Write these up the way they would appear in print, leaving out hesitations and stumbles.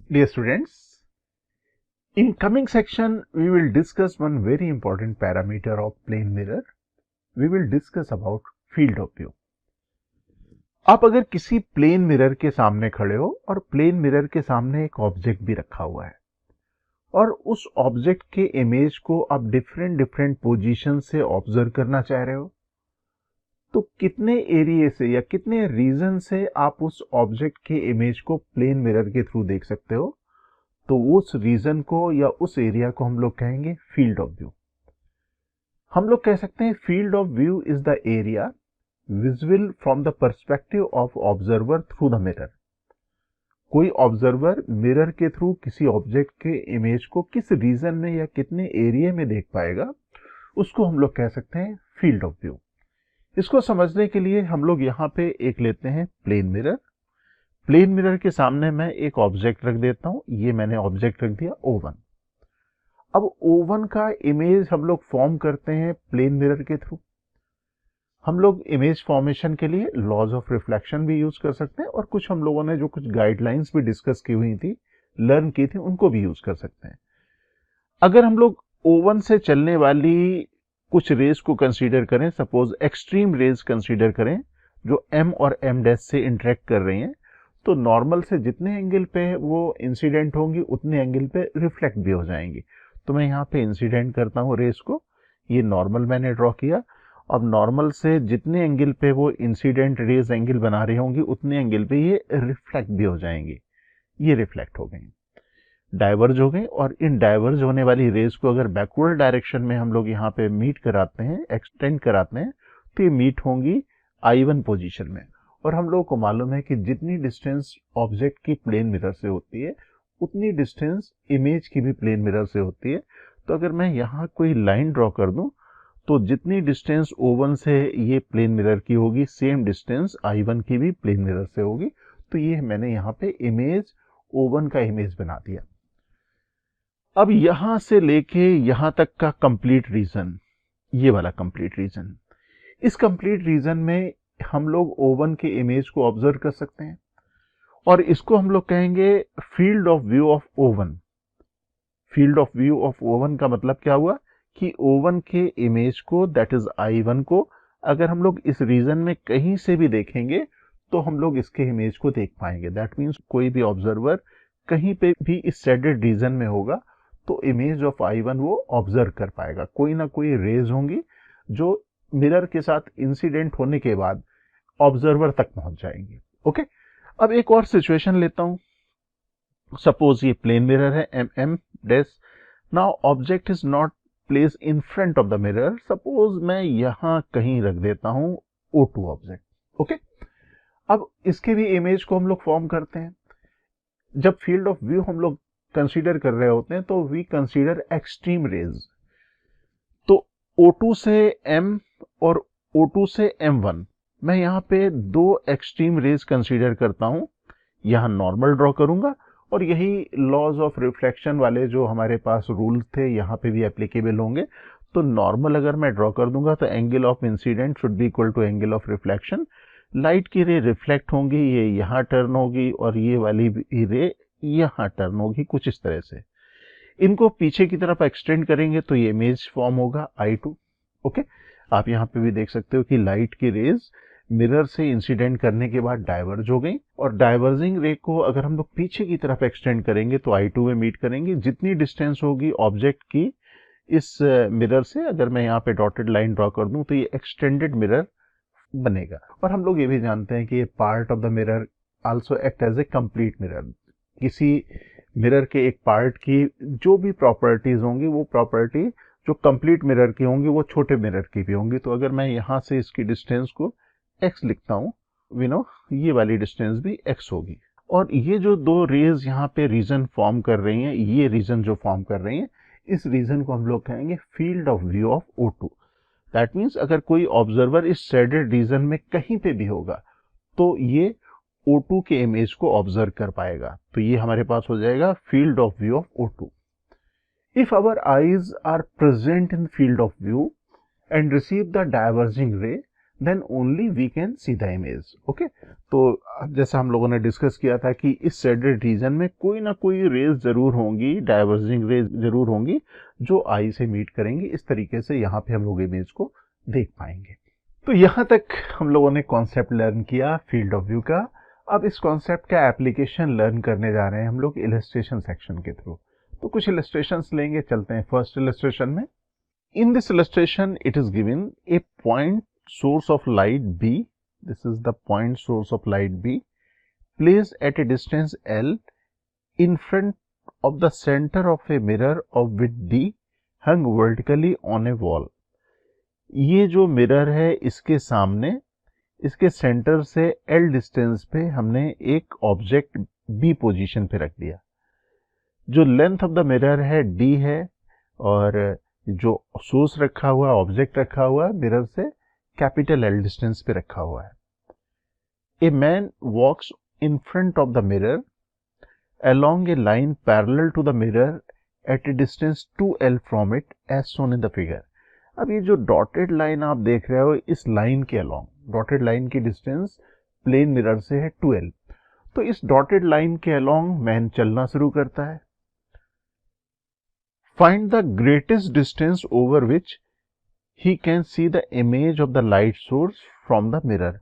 Dear students, in coming section we will discuss one very important parameter of plane mirror. We will discuss about field of view. आप अगर किसी plane mirror के सामने खड़े हो और प्लेन मिरर के सामने एक ऑब्जेक्ट भी रखा हुआ है और उस ऑब्जेक्ट के इमेज को आप डिफरेंट पोजीशन से ऑब्जर्व करना चाह रहे हो, तो कितने एरिया से या कितने रीजन से आप उस ऑब्जेक्ट के इमेज को प्लेन मिरर के थ्रू देख सकते हो, तो उस रीजन को या उस एरिया को हम लोग कहेंगे फील्ड ऑफ व्यू। हम लोग कह सकते हैं field of view is the area visible from the perspective of observer through the mirror. कोई ऑब्जर्वर मिरर के थ्रू किसी ऑब्जेक्ट के इमेज को किस रीजन में या कितने एरिया में देख पाएगा, उसको हम लोग कह सकते हैं फील्ड ऑफ व्यू। इसको समझने के लिए हम लोग यहाँ पे एक लेते हैं प्लेन मिरर। प्लेन मिरर के सामने मैं एक ऑब्जेक्ट रख देता हूं। ये मैंने ऑब्जेक्ट रख दिया O1। अब O1 का इमेज हम लोग फॉर्म करते हैं प्लेन मिरर के थ्रू। हम लोग इमेज फॉर्मेशन के लिए लॉज ऑफ रिफ्लेक्शन भी यूज कर सकते हैं और कुछ हम लोगों ने जो कुछ गाइडलाइंस भी डिस्कस की हुई थी, लर्न की थी, उनको भी यूज कर सकते हैं। अगर हम लोग O1 से चलने वाली कुछ रेज को कंसीडर करें, सपोज एक्सट्रीम रेज कंसीडर करें जो M और M' से इंटरेक्ट कर रही हैं, तो नॉर्मल से जितने एंगल पे वो इंसिडेंट होंगी उतने एंगल पे रिफ्लेक्ट भी हो जाएंगी। तो मैं यहाँ पे इंसिडेंट करता हूँ रेस को, ये नॉर्मल मैंने ड्रॉ किया। अब नॉर्मल से जितने एंगल पे वो इंसिडेंट रेज एंगल बना रही होंगी उतने एंगल पे ये रिफ्लेक्ट भी हो जाएंगी। ये रिफ्लेक्ट हो गई, डाइवर्ज हो गई, और इन डाइवर्ज होने वाली रेज को अगर बैकवर्ड डायरेक्शन में हम लोग यहाँ पे मीट कराते हैं, एक्सटेंड कराते हैं, तो ये मीट होंगी I1 पोजीशन में। और हम लोगों को मालूम है कि जितनी डिस्टेंस ऑब्जेक्ट की प्लेन मिरर से होती है उतनी डिस्टेंस इमेज की भी प्लेन मिरर से होती है। तो अगर मैं यहाँ कोई लाइन ड्रॉ कर दूं, तो जितनी डिस्टेंस O1 से ये प्लेन मिरर की होगी, सेम डिस्टेंस I1 की भी प्लेन मिरर से होगी। तो ये मैंने यहाँ पे इमेज O1 का इमेज बना दिया। अब यहां से लेके यहां तक का कंप्लीट रीजन, ये वाला कंप्लीट रीजन, इस कंप्लीट रीजन में हम लोग O1 के इमेज को ऑब्जर्व कर सकते हैं और इसको हम लोग कहेंगे field of view of O1। Field of view of O1 का मतलब क्या हुआ कि O1 के इमेज को, दैट इज I1 को, अगर हम लोग इस रीजन में कहीं से भी देखेंगे तो हम लोग इसके इमेज को देख पाएंगे। दैट मीन्स कोई भी ऑब्जर्वर कहीं पे भी इस शेडेड रीजन में होगा तो इमेज ऑफ I1 वो ऑब्जर्व कर पाएगा। कोई ना कोई रेज होंगी जो मिरर के साथ इंसिडेंट होने के बाद ऑब्जर्वर तक पहुंच जाएंगी। ओके, अब एक और सिचुएशन लेता हूं। सपोज ये प्लेन मिरर है MM dash. Now object is not place in front of the mirror. Suppose मैं यहां कहीं रख देता हूं O2 ऑब्जेक्ट। ओके, अब इसके भी इमेज को हम लोग फॉर्म करते हैं। जब फील्ड ऑफ व्यू हम लोग कंसीडर कर रहे होते हैं तो वी कंसीडर एक्सट्रीम रेज। तो O2 से M और O2 से M1, मैं यहाँ पे दो एक्सट्रीम रेज कंसीडर करता हूँ। यहाँ नॉर्मल ड्रॉ करूंगा और यही लॉज ऑफ रिफ्लेक्शन वाले जो हमारे पास रूल थे यहाँ पे भी एप्लीकेबल होंगे। तो नॉर्मल अगर मैं ड्रॉ कर दूंगा तो angle of incident should be equal to angle of reflection. Light की रे रिफ्लेक्ट होंगी, ये यहाँ टर्न होगी और ये वाली रे यहाँ टर्न होगी, कुछ इस तरह से। इनको पीछे की तरफ एक्सटेंड करेंगे तो ये इमेज फॉर्म होगा I2। ओके, आप यहाँ पे भी देख सकते हो कि लाइट की रेज मिरर से इंसिडेंट करने के बाद डाइवर्ज हो गई, और डाइवर्जिंग रे को अगर हम लोग पीछे की तरफ एक्सटेंड करेंगे तो I2 में मीट करेंगे। जितनी डिस्टेंस होगी ऑब्जेक्ट की इस मिरर से, अगर मैं यहाँ पे डॉटेड लाइन ड्रॉ कर दूं तो ये एक्सटेंडेड मिरर बनेगा। और हम लोग ये भी जानते हैं कि ये part of the mirror also act as a complete mirror. किसी मिरर के एक पार्ट की जो भी प्रॉपर्टीज होंगी वो प्रॉपर्टी जो कंप्लीट मिरर की होंगी वो छोटे मिरर की भी होंगी। तो अगर मैं यहाँ से इसकी डिस्टेंस को x लिखता हूँ, वी नो ये वाली डिस्टेंस भी x होगी। और ये जो दो रेज यहाँ पे रीजन फॉर्म कर रही हैं, ये रीजन जो फॉर्म कर रही हैं, इस रीजन को हम लोग कहेंगे field of view of O2। That means अगर कोई ऑब्जर्वर इस शेडेड रीजन में कहीं पे भी होगा तो ये O2 के इमेज को ऑब्जर्व कर पाएगा। तो ये हमारे पास हो जाएगा field of view of O2। If our eyes are present in field of view and receive the diverging ray, then only we can see the image. Okay, तो जैसा हम लोगों ने डिस्कस किया था कि इस शेडेड रीजन में कोई ना कोई रेज जरूर होंगी, डाइवर्जिंग रेज जरूर होंगी जो आई से मीट करेंगी। इस तरीके से यहाँ पे हम लोग इमेज को देख पाएंगे। तो यहाँ तक हम लोगों ने कॉन्सेप्ट लर्न किया फील्ड ऑफ व्यू का। अब इस कॉन्सेप्ट का एप्लीकेशन लर्न करने जा रहे हैं हम लोग इलस्ट्रेशन सेक्शन के थ्रू। तो कुछ इलस्ट्रेशंस लेंगे, चलते हैं फर्स्ट इलस्ट्रेशन में। In this illustration it is given A point source of light B, this is the point source of light B, placed at a distance L in front of the center of a mirror of width D hung vertically on a wall. ये जो mirror है इसके सामने, इसके centre से L distance पे हमने एक ऑब्जेक्ट B पोजीशन पे रख दिया। जो लेंथ ऑफ द मिरर है D है और जो सोर्स रखा हुआ, ऑब्जेक्ट रखा हुआ मिरर से कैपिटल L डिस्टेंस पे रखा हुआ है। A man walks in front of the mirror along a line parallel to the mirror at a distance 2L from it as shown in the figure. अब ये जो डॉटेड लाइन आप देख रहे हो, इस लाइन के अलोंग, डॉटेड लाइन की डिस्टेंस प्लेन मिरर से है 2L। तो इस डॉटेड लाइन के अलोंग मैन चलना शुरू करता है। Find the greatest distance over which he can see the image of the light source from the mirror.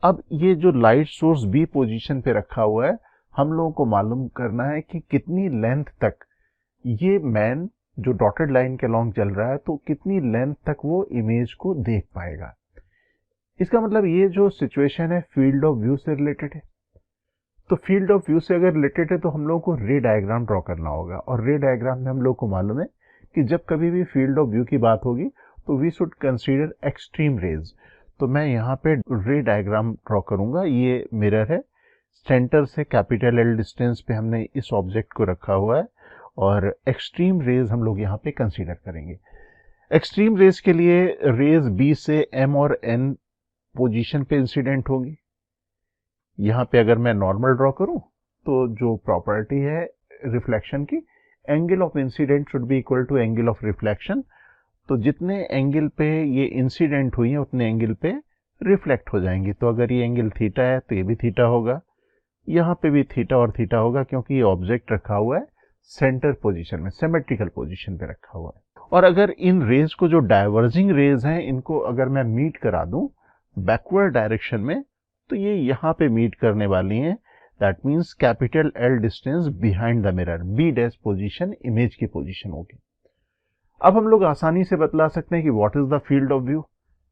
अब ये जो लाइट सोर्स B पोजीशन पे रखा हुआ है, हम लोगों को मालूम करना है कि कितनी लेंथ तक ये मैन जो डॉटेड लाइन के लॉन्ग चल रहा है, तो कितनी लेंथ तक वो इमेज को देख पाएगा। इसका मतलब ये जो सिचुएशन है फील्ड ऑफ व्यू से रिलेटेड है। तो फील्ड ऑफ व्यू से अगर रिलेटेड है तो हम लोगों को रे डायग्राम ड्रॉ करना होगा, और रे डायग्राम में हम लोग को मालूम है कि जब कभी भी फील्ड ऑफ व्यू की बात होगी तो we should consider extreme rays. तो मैं यहाँ पे रे डायग्राम ड्रॉ करूंगा। ये मिरर है, सेंटर से कैपिटल L डिस्टेंस पे हमने इस ऑब्जेक्ट को रखा हुआ है और एक्सट्रीम रेज हम लोग यहाँ पे कंसीडर करेंगे। एक्सट्रीम रेज के लिए रेज B से M और N पोजीशन पे इंसिडेंट होगी। यहाँ पे अगर मैं नॉर्मल ड्रॉ करूं तो जो प्रॉपर्टी है रिफ्लेक्शन की, angle of incident should be equal to angle of reflection. तो जितने एंगल पे ये इंसिडेंट हुई है उतने एंगल पे रिफ्लेक्ट हो जाएंगी। तो अगर ये एंगल थीटा है तो ये भी थीटा होगा, यहाँ पे भी थीटा और थीटा होगा, क्योंकि ये ऑब्जेक्ट रखा हुआ है सेंटर पोजीशन में, सिमेट्रिकल पोजीशन पे रखा हुआ है। और अगर इन रेज को, जो डाइवर्जिंग रेज हैं, इनको अगर मैं मीट करा दूं बैकवर्ड डायरेक्शन में, तो ये यहाँ पे मीट करने वाली हैं। That means capital L distance behind the mirror, B dash position image की पोजीशन होगी। अब हम लोग आसानी से बतला सकते हैं कि what is the field of view.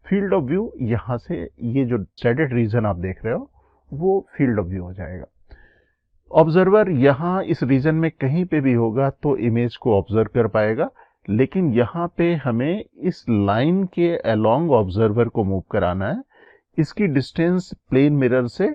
Field of view यहाँ से ये जो शेडेड रीजन आप देख रहे हो वो फील्ड ऑफ व्यू हो जाएगा। ऑब्जर्वर यहाँ इस रीजन में कहीं पे भी होगा तो इमेज को ऑब्जर्व कर पाएगा, लेकिन यहाँ पे हमें इस लाइन के अलोंग ऑब्जर्वर को मूव कराना है। इसकी डिस्टेंस प्लेन मिरर से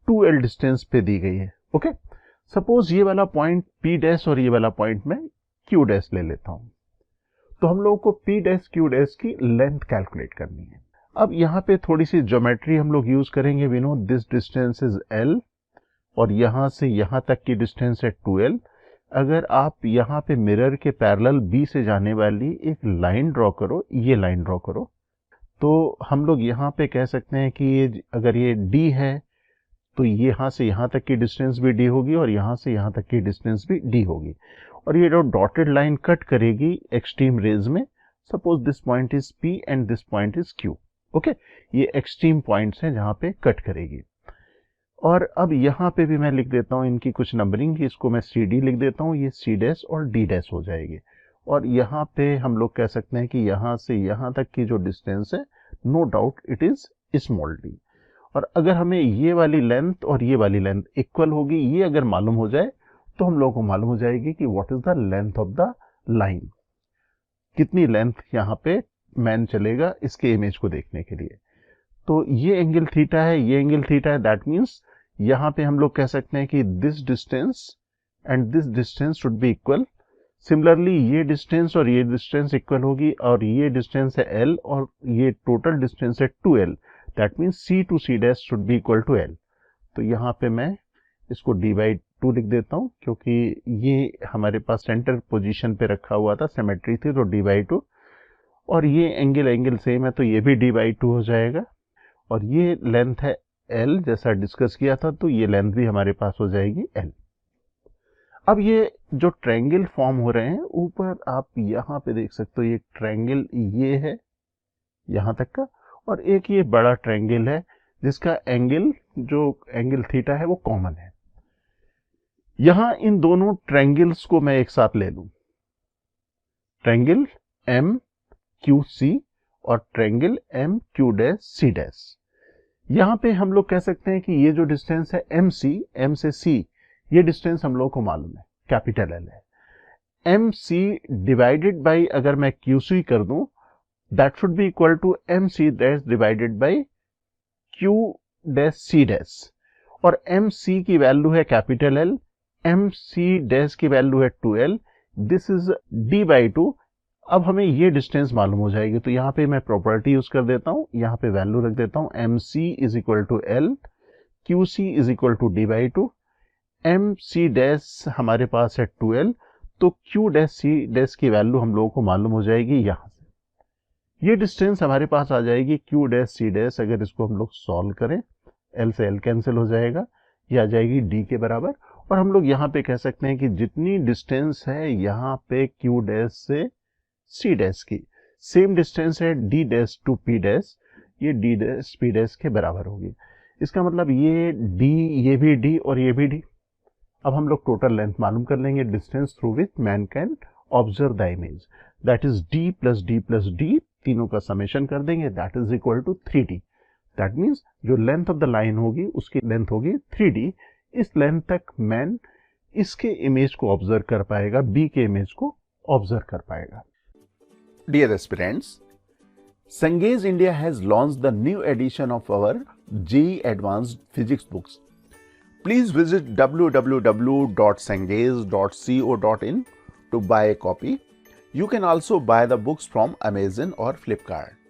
2L डिस्टेंस पे दी गई है। ओके, सपोज ये वाला पॉइंट P डैश और ये वाला पॉइंट मैं Q डैश ले लेता हूं। तो हम लोगों को P डैश Q डैश की लेंथ कैलकुलेट करनी है। अब यहाँ पे थोड़ी सी ज्योमेट्री हम लोग यूज करेंगे। We know this distance is L और यहाँ से यहाँ तक की डिस्टेंस है 2L। अगर आप यहाँ पे मिरर के पैरेलल B से जाने वाली एक लाइन ड्रॉ करो, ये लाइन ड्रॉ करो, तो हम लोग यहाँ पे कह सकते हैं कि ये अगर ये D है तो यहाँ से यहाँ तक की डिस्टेंस भी D होगी और यहाँ से यहाँ तक की डिस्टेंस भी D होगी। और ये जो डॉटेड लाइन कट करेगी एक्सट्रीम रेज में, suppose this point is P and this point is Q। Okay, ये एक्सट्रीम पॉइंट्स हैं जहां पे कट करेगी। और अब यहाँ पे भी मैं लिख देता हूँ इनकी कुछ नंबरिंग, इसको मैं CD लिख देता हूँ, ये C डैश और D डैश हो जाएगी। और यहाँ पे हम लोग कह सकते हैं कि यहाँ से यहाँ तक की जो डिस्टेंस है, no doubt it is small d। और अगर हमें ये वाली लेंथ और ये वाली लेंथ इक्वल होगी, ये अगर मालूम हो जाए तो हम लोगों को मालूम हो जाएगी कि what is the length of the line, कितनी लेंथ यहाँ पे मैन चलेगा इसके इमेज को देखने के लिए। तो ये एंगल थीटा है, ये एंगल थीटा है, दैट मीन्स यहाँ पे हम लोग कह सकते हैं कि this distance and this distance should be equal. Similarly ये डिस्टेंस और ये डिस्टेंस इक्वल होगी, और ये डिस्टेंस है L और ये टोटल डिस्टेंस है 2L, that means C to C dash should be equal to L। तो यहाँ पे मैं इसको d/2 लिख देता हूँ, क्योंकि ये हमारे पास सेंटर पोजीशन पे रखा हुआ था, सिमेट्री थी, तो d/2। और ये एंगल सेम है तो ये भी d/2 हो जाएगा। और ये लेंथ है L जैसा डिस्कस किया था, तो ये लेंथ भी हमारे पास हो जाएगी L। अब ये जो ट्रायंगल फॉर्म हो रहे हैं, ऊपर आप यहाँ पे देख सकते हो, ये ट्रायंगल ये है यहाँ तक का, और एक ये बड़ा ट्रायंगल है जिसका एंगल, जो एंगल थीटा है वो कॉमन है। यहां इन दोनों ट्रायंगल्स को मैं एक साथ ले लूं, ट्रायंगल एम क्यू सी और triangle M Q dash C dash. यहां पे हम लोग कह सकते हैं कि ये जो डिस्टेंस है एम से सी, ये डिस्टेंस हम लोग को मालूम है, कैपिटल एल है। एम सी डिवाइडेड बाई अगर मैं क्यू सी कर दूं, that should be equal to M C dash divided by Q dash C dash, और एम सी की वैल्यू है capital L, M C dash की वैल्यू है 2l, this is d by 2। अब हमें ये डिस्टेंस मालूम हो जाएगी, तो यहाँ पे मैं प्रॉपर्टी यूज कर देता हूँ, यहाँ पे वैल्यू रख देता हूँ, M C is equal to L, Q C is equal to d by 2, M C dash हमारे पास है 2l, तो क्यू डैश सी डैश की वैल्यू हम लोगों को मालूम हो जाएगी यहाँ से। ये डिस्टेंस हमारे पास आ जाएगी क्यू डैश सी डैश, अगर इसको हम लोग सॉल्व करें, l से l कैंसिल हो जाएगा, ये आ जाएगी d के बराबर। और हम लोग यहाँ पे कह सकते हैं कि जितनी डिस्टेंस है यहाँ पे क्यू डैश से सी डैश की, सेम डिस्टेंस है D dash to P dash, ये डी डैश पी डैश के बराबर होगी। इसका मतलब ये d, ये भी d और ये भी d। अब हम लोग टोटल लेंथ मालूम कर लेंगे, distance through which man can observe the image, that is d plus d, तीनों का समेशन कर देंगे, that is equal to 3d। That means जो लेंथ ऑफ द लाइन होगी उसकी लेंथ होगी 3d। इस लेंथ तक मैन इसके इमेज को ऑब्जर्व कर पाएगा, बी के इमेज को ऑब्जर्व कर पाएगा। Dear aspirants, Cengage India has launched the new edition of our JEE Advanced Physics books. Please visit www.cengage.co.in to buy a copy. You can also buy the books from Amazon or Flipkart.